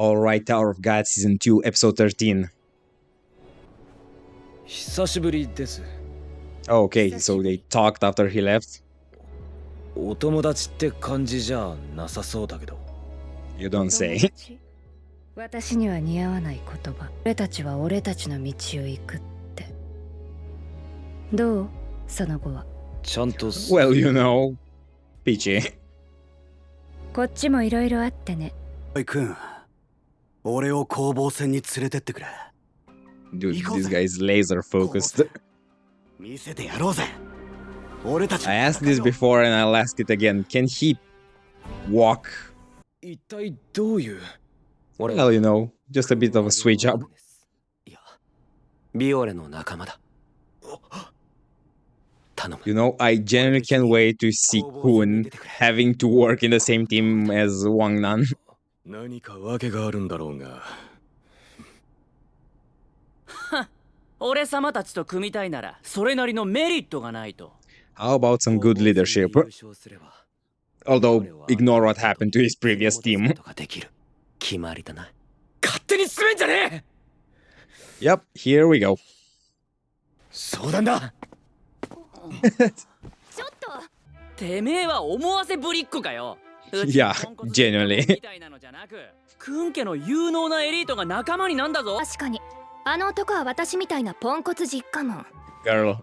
Alright, Tower of God, Season 2, Episode 13. 久しぶりです。 Oh, okay, so they talked after he left? お友達って感じじゃなさそうだけど。 You don't say. 私には似合わない言葉。俺たちは俺たちの道を行くって。どう？その後は。ちゃんと。 Well, you know, Peachy. こっちもいろいろあってね。おい君、俺を攻防戦に連れてってくれ。 Dude, this guy is laser focused. 見せてやろうぜ。俺たち。 I asked this before and I'll ask it again. Can he walk? 一体どういう。 Well, you know, just a bit of a switch up. いや、ビオレの仲間だ。頼む。 You know, I genuinely can't wait to see Kun having to work in the same team as Wang Nan. 何か訳があるんだろうが。俺様たちと組みたいならそれなりのメリットがないと。 How about some good leadership? Although, ignore what happened to his previous team. 決まりだな。勝手に進めんじゃねえ。 Yep, here we go. 相談だ。ちょっと。てめえは思わせぶりっ子かよ。 Yeah, genuinely. みたいなのじゃなく、君家の有能なエリートが仲間になんだぞ。確かに。あの男は私みたいなポンコツ実家も。 Girl. 誰が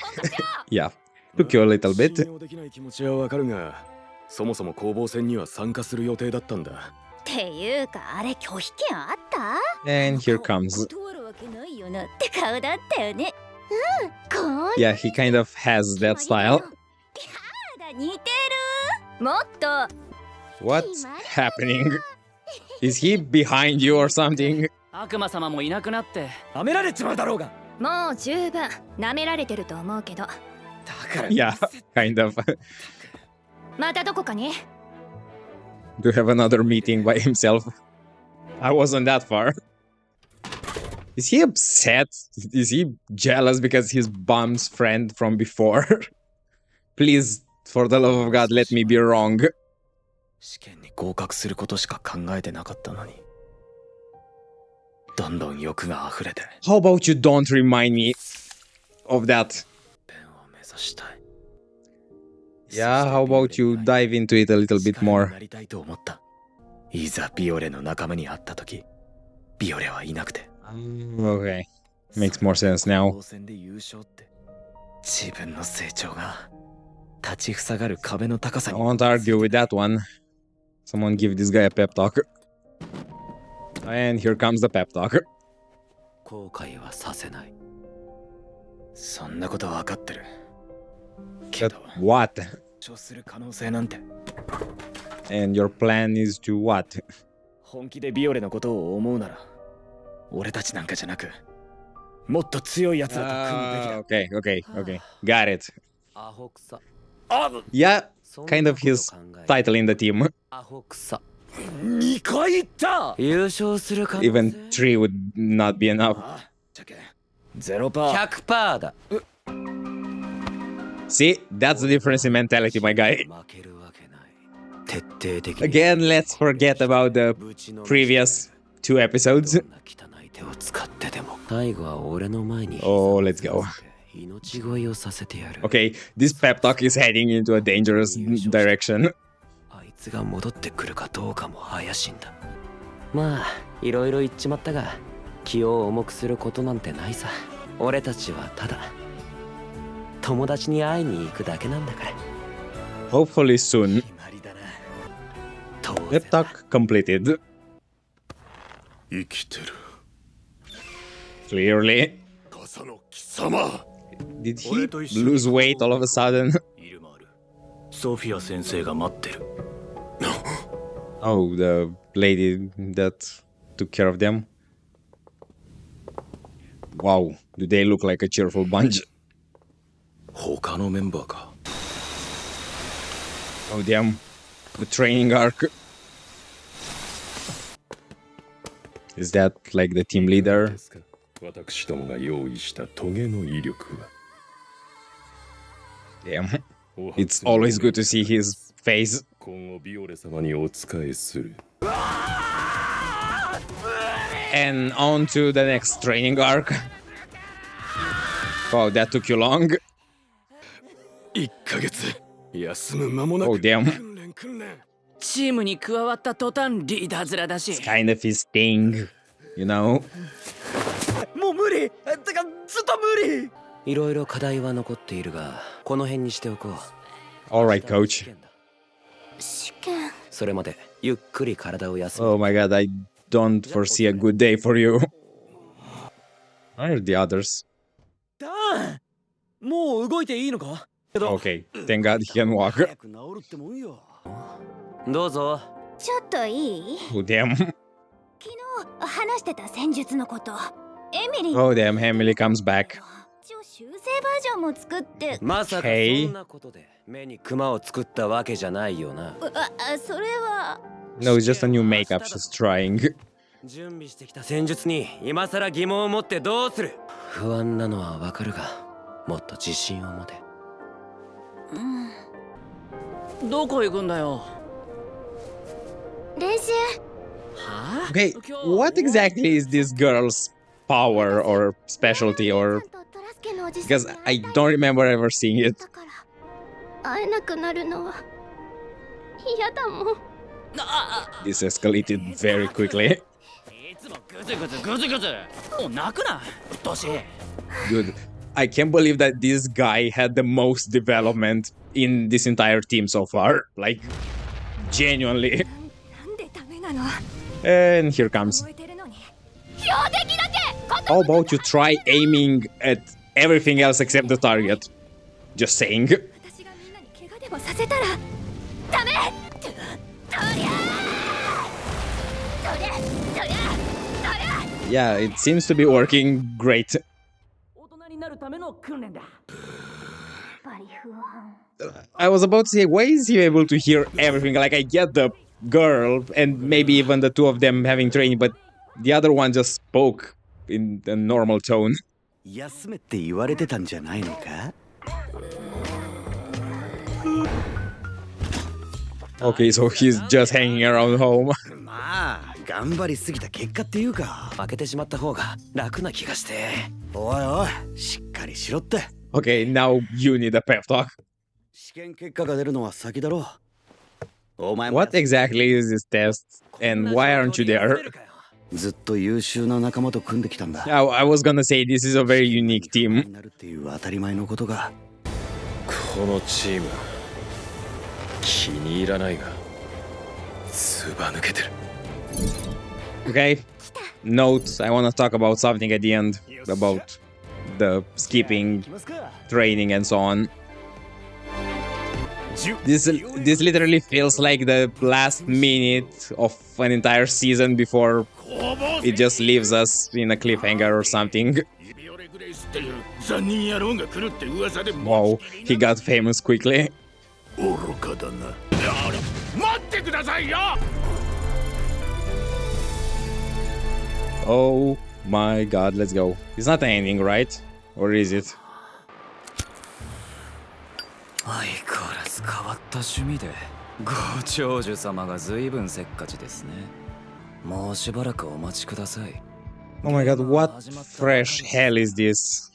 ポンコツよ。 Yeah, took you a little bit. 信用できない気持ちはわかるが、そもそも攻防戦には参加する予定だったんだ。っていうかあれ拒否権あった？ And here comes. 断るわけないよなって顔だったよね。うん、こう。 Yeah, he kind of has that style. 似てる。もっと。 What's happening? Is he behind you or something? 悪魔様もいなくなって舐められちまうだろうが。もう十分舐められてると思うけど。だから。 Yeah, kind of. またどこかに？ To have another meeting by himself. I wasn't that far. Is he upset? Is he jealous because he's Bum's friend from before? Please, for the love of God, let me be wrong. 試験に合格することしか考えてなかったのに。どんどん欲が溢れて。 How about you don't remind me of that? ペンを目指したい。 Yeah, how about you dive into it a little bit more? なりたいと思った。いざビオレの仲間に会った時、ビオレはいなくて。 Okay, makes more sense now. 戦で優勝って自分の成長が立ちふさがる壁の高さ I に。 won't argue with that one. Someone give this guy a pep talk. And here comes the pep talk. 後悔はさせない。そんなことわかってる。け But ど、 what? 勝する可能性なんて。 And your plan is to what? 本気でビオレのことを思うなら、俺たちなんかじゃなく、もっと強いやつらと組むべきだ。 Okay, okay. Got it. アホくさ。 Yeah, kind of his title in the team. アホくさ。2回言った。優勝する可能性。 Even 3 would not be enough. 0%。100%だ。 See, that's the difference in mentality, my guy. 負けるわけない。徹底的に。 Again, let's forget about the previous 2 episodes. 汚い手を使ってでも。最後は俺の前に。 Oh, let's go. 命乞いをさせてやる。 Okay, this pep talk is heading into a dangerous direction. あいつが戻ってくるかどうかも怪しいんだ。まあ、いろいろ言っちまったが、気を重くすることなんてないさ。俺たちはただ友達に会いに行くだけなんだから。 Hopefully soon. 決まりだな。 Pep talk completed. 生きてる。 Clearly. 笠の貴様。 Did he lose weight all of a sudden? イルマール。ソフィア先生が待ってる。 Oh, the lady that took care of them. Wow, do they look like a cheerful bunch? 他のメンバーか。 Oh damn, the training arc. Is that like the team leader? 私どもが用意したトゲの威力は。 Damn, it's always good to see his face. 今後ビオレ様にお仕えする。And on to the next training arc. Wow, that took you long. 1ヶ月休む間もなく Oh, damn. 訓練チームに加わった途端リーダー面だし Kind of his thing, you know? もう無理てかずっと無理いろいろ課題は残っているが、この辺にしておこう。 Alright, coach. 試験それまでゆっくり体を休め。 Oh my god, I don't foresee a good day for you. Where are the others? ダーンもう動いていいのか Okay, thank god he can walk. 早く治るってもんよどうぞ。ちょっといい Oh damn. 昨日話してた戦術のことエミリー Oh damn, Emily comes back. 一応修正バージョンも作ってまさか Okay. そんなことで目にクマを作ったわけじゃないよな。それは No, it's just a new makeup she's trying. 準備してきた戦術に今さら疑問を持ってどうする。不安なのはわかるが、もっと自信を持て。どこ行くんだよ練習は Okay, what exactly is this girl's power or specialty or... Because I don't remember ever seeing it. 会えなくなるのは嫌だもん This escalated very quickly. いつもグズグズグズグズもう泣くなうっとうしい Dude, I can't believe that this guy had the most development in this entire team so far. Like, genuinely. なんでダメなの And here comes. 燃えてるのに標的だけ How about you try aiming at everything else except the target? Just saying. 私がみんなに怪我でもさせたらダメとりゃとりゃとりゃとりゃ Yeah, it seems to be working great. 大人になるための訓練だ I was about to say, why is he able to hear everything? Like, I get the girl and maybe even the two of them having training, but the other one just spoke in a normal tone. 休めって言われてたんじゃないのか Okay, so he's just hanging around home. まあ頑張りすぎた結果っていうか負けてしまった方が楽な気がして。おいおいしっかりしろって Okay, now you need a pep talk. 試験結果が出るのは先だろうお前も What exactly is this test and why aren't you there? ずっと優秀な仲間と組んできたんだ I was gonna say this is a very unique に team. なるっていう当たり前のことがこのチーム気に入らないがずば抜けてる Okay, note, I wanna talk about something at the end about the skipping, training and so on. This literally feels like the last minute of an entire season before it just leaves us in a cliffhanger or something. Wow, he got famous quickly. 愚かだな待ってくださいよ Oh my god, let's go. It's not ending, right? Or is it? 相変わらず変わった趣味でご長寿様が随分せっかちですね。もうしばらくお待ちください。 Oh my god, what fresh hell is this?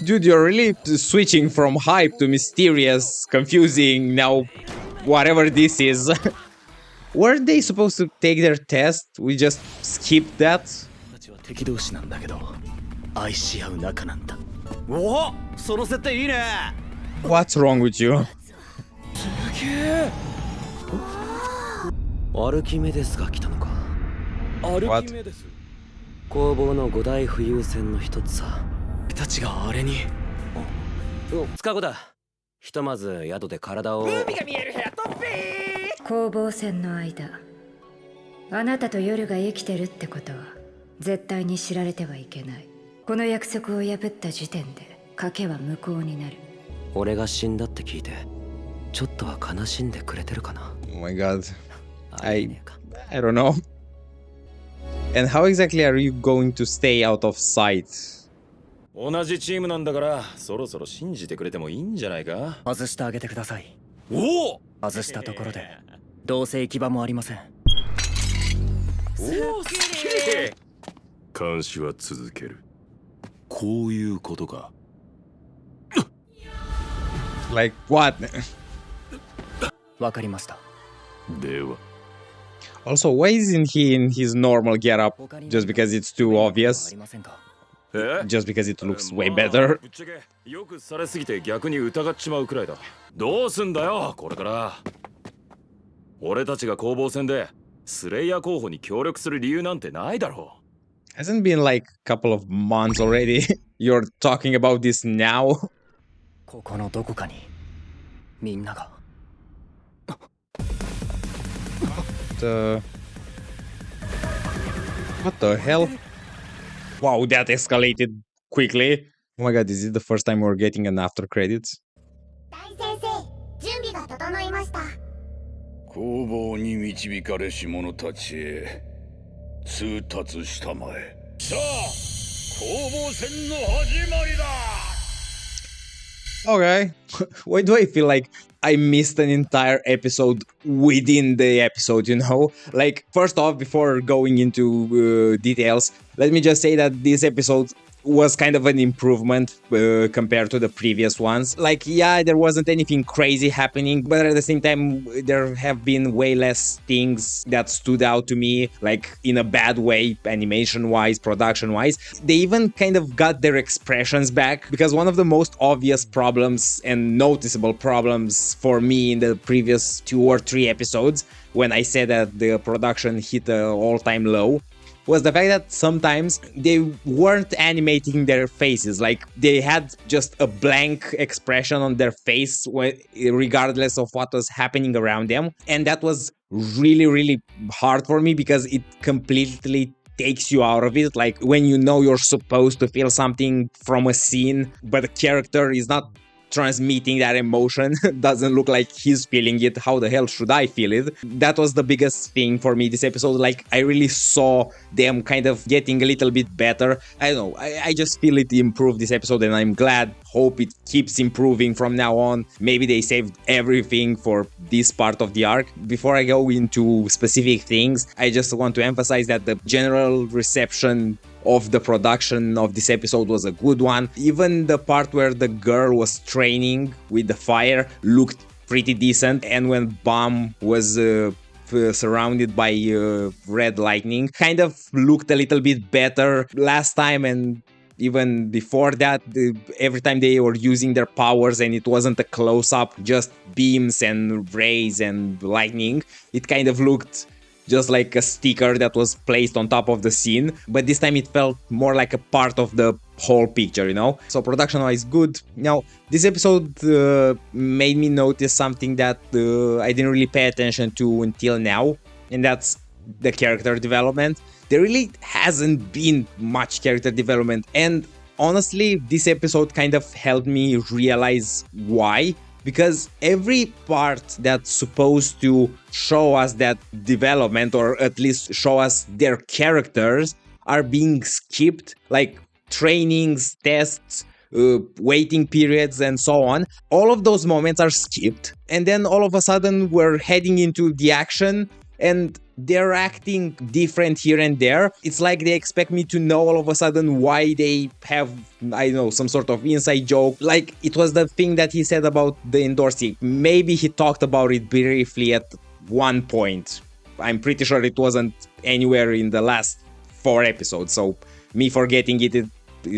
Dude, you're really switching from hype to mysterious, confusing, now whatever this is. Weren't they supposed to take their test? We just skipped that? たちは敵同士なんだけど愛し合う仲なんだおおその設定いいね What's wrong with you? アルキメデスが来たのか。アル What? キメデス。工房の五大浮遊船の一つさ。たちがあれに。2日後だ。ひとまず宿で体を。攻防戦の間あなたと夜が生きてるってことは絶対に知られてはいけない。この約束を破った時点で賭けは無効になる。俺が死んだって聞いてちょっとは悲しんでくれてるかな。 Oh my god. ありえねえか。 I don't know. And how exactly are you going to stay out of sight? 同じチームなんだからそろそろ信じてくれてもいいんじゃないか外してあげてください。おお外したところでどうせ行き場もありません。監視は続ける。こういうことか。 Like what? わかりました。では Also, why isn't he in his normal getup? Just because it's too あ obvious? りませんか。Just because it looks way まあ better? ぶっちゃけよくされすぎて逆に疑っちまうくらいだ。どうすんだよこれから。俺たちが攻防戦でスレイヤー候補に協力する理由なんてないだろ Hasn't been like a couple of months already? You're talking about this now? ここのどこかにみんなが。What the hell? Wow, that escalated quickly. Oh my god, is it the first time we're getting an after credits? 大先生、準備が整いました。工房に導かれし者たちへ通達したまえ。さあ、攻防戦の始まりだ。 Okay. Why do I feel like I missed an entire episode within the episode, you know? Like, first off, before going into details, let me just say that this episode was kind of an improvement compared to the previous ones. Like, yeah, there wasn't anything crazy happening, but at the same time, there have been way less things that stood out to me, like in a bad way, animation-wise, production-wise. They even kind of got their expressions back, because one of the most obvious problems and noticeable problems for me in the previous 2 or 3 episodes, when I said that the production hit an all-time low, was the fact that sometimes they weren't animating their faces. Like, they had just a blank expression on their face regardless of what was happening around them. And that was really, really hard for me, because it completely takes you out of it. Like, when you know you're supposed to feel something from a scene, but the character is not transmitting that emotion, doesn't look like he's feeling it, how the hell should I feel it? That was the biggest thing for me this episode. Like, I really saw them kind of getting a little bit better. I don't know, I just feel it improved this episode, and I'm glad. Hope it keeps improving from now on. Maybe they saved everything for this part of the arc. Before I go into specific things, I just want to emphasize that the general reception of the production of this episode was a good one. Even the part where the girl was training with the fire looked pretty decent, and when Bomb was surrounded by red lightning, kind of looked a little bit better last time. And even before that, every time they were using their powers and it wasn't a close-up, just beams and rays and lightning, it kind of looked just like a sticker that was placed on top of the scene, but this time it felt more like a part of the whole picture, you know? So production-wise, good. Now, this episode made me notice something that I didn't really pay attention to until now, and that's the character development. There really hasn't been much character development, and honestly, this episode kind of helped me realize why. Because every part that's supposed to show us that development, or at least show us their characters, are being skipped. Like trainings, tests, waiting periods, and so on. All of those moments are skipped. And then all of a sudden we're heading into the action, and they're acting different here and there. It's like they expect me to know all of a sudden why they have, I don't know, some sort of inside joke. Like, it was the thing that he said about the endorsing. Maybe he talked about it briefly at one point. I'm pretty sure it wasn't anywhere in the last 4 episodes, so me forgetting it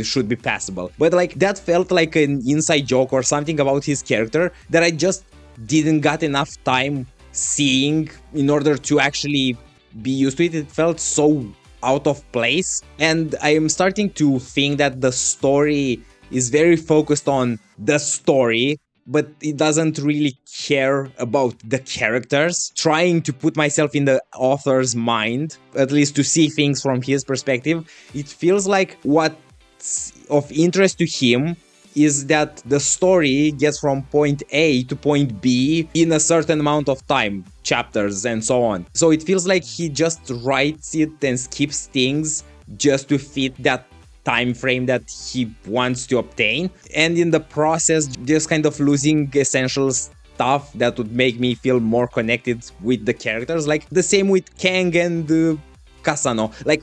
should be passable. But like, that felt like an inside joke or something about his character that I just didn't got enough time seeing in order to actually be used to it. It felt so out of place, and I am starting to think that the story is very focused on the story, but it doesn't really care about the characters. Trying to put myself in the author's mind, at least to see things from his perspective, it feels like what's of interest to him is that the story gets from point A to point B in a certain amount of time, chapters and so on. So it feels like he just writes it and skips things just to fit that time frame that he wants to obtain, and in the process just kind of losing essential stuff that would make me feel more connected with the characters. Like the same with Kang and Kasano. Like,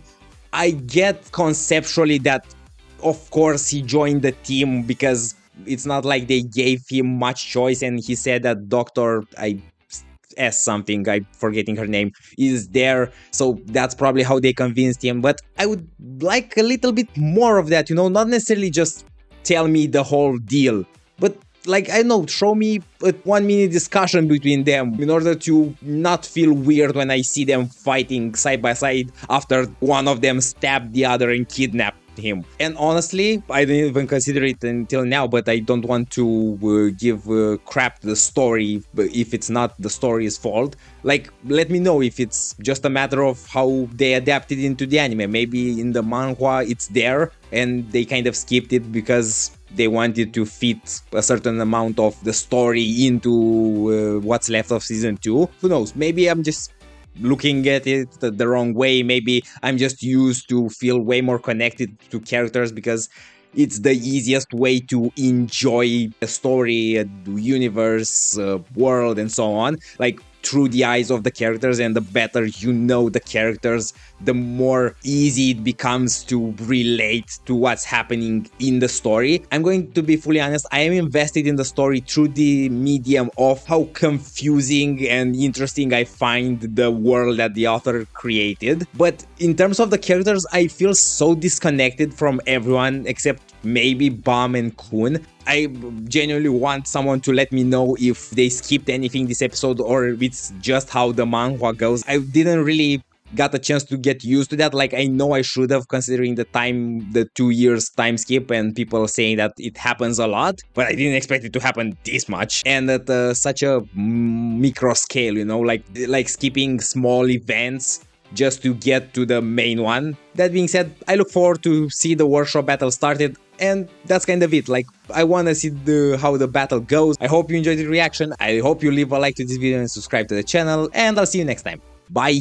I get conceptually that, of course, he joined the team because it's not like they gave him much choice, and he said that Dr. S something, I'm forgetting her name, is there, so that's probably how they convinced him. But I would like a little bit more of that, not necessarily just tell me the whole deal, but like, I don't know, show me a 1 minute discussion between them in order to not feel weird when I see them fighting side by side after one of them stabbed the other and kidnapped him. And honestly, I didn't even consider it until now, but I don't want to give crap to the story if it's not the story's fault. Like, let me know if it's just a matter of how they adapted into the anime. Maybe in the manhwa it's there and they kind of skipped it because they wanted to fit a certain amount of the story into what's left of season 2. Who knows? Maybe I'm just looking at it the wrong way. Maybe I'm just used to feel way more connected to characters because it's the easiest way to enjoy a story, a universe, world, and so on. Like, through the eyes of the characters, and the better you know the characters, the more easy it becomes to relate to what's happening in the story. I'm going to be fully honest, I am invested in the story through the medium of how confusing and interesting I find the world that the author created. But in terms of the characters, I feel so disconnected from everyone except maybe Bam and Kun. I genuinely want someone to let me know if they skipped anything this episode or if it's just how the manhwa goes. I didn't really got a chance to get used to that. Like, I know I should have, considering the 2 years time skip and people saying that it happens a lot, but I didn't expect it to happen this much and at such a micro scale, like skipping small events just to get to the main one. That being said, I look forward to see the workshop battle started, and that's kind of it. Like, I want to see how the battle goes. I hope you enjoyed the reaction. I hope you leave a like to this video and subscribe to the channel, and I'll see you next time. Bye!